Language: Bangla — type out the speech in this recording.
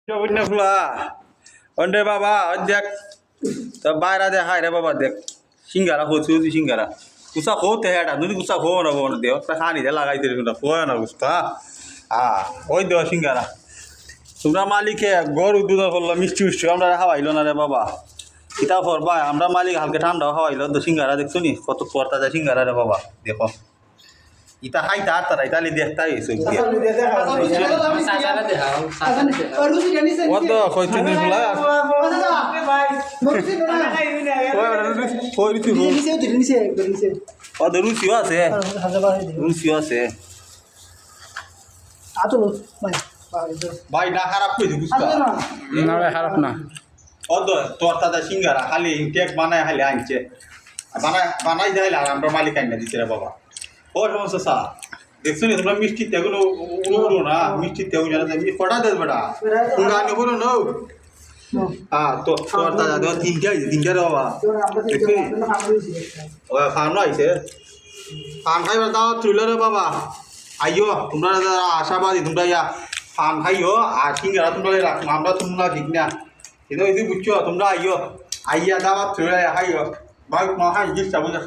বুঝনা ফুলা ওন্ডে বাবা দেখ তো বাইরা দে হায় রে বাবা দেখ সিঙ্গারা হচ্ছে সিঙ্গারা কুসা খোতে হেডা যদি কুসা খো না বোন দেও তা খানি দে লাগাই দে না খোয়া না কুস্তা ওই দেও সিঙ্গারা তোমরা মালিকে গরু দুধ করলো মিষ্টি মিষ্টি আমরা খাওয়াইলো না রে বাবা কিতা করবা আমরা মালিক হালকা ঠান্ডা খাওয়াইলো তো সিঙ্গারা দেখছো নি কত পরতা যায় সিঙ্গারা রে বাবা দেখো ইতা খাইতা আর তারা ইতালি দেখতাই সব দিয়া কত কইতে নি ফুলা রুচিও আছে রুচিও আছে ভাই না খারাপ কই দিস না ভাই খারাপ না অদ তোর দাদা সিঙ্গারা খালি কেক বানায় খালি আনছে বানাই যাইলে আর আমরা মালিক আইনা দিছে রে বাবা ও সমস্যা সা দেখছো নি তোমরা মিষ্টি তেগুলো উড়ো না মিষ্টি তেগুলো জানা কটা দেস বেটা উড়া নি বলো না তো তোর দাদা তো তিনটা রে বাবা ও ফার্ম আইছে ফার্ম খাইবার দাও তুইলো রে বাবা আইও তোমরা আশাবাদী তোমরা ইয়া ফার্ম খাইও আর সিঙ্গারা তোমরা রাখো আমরা তোমরা ঠিক না কিন্তু বুঝছো তোমরা আইও আইয়া দাওয়া তুইলো খাইও ভাই মহা জিনিসটা বুঝা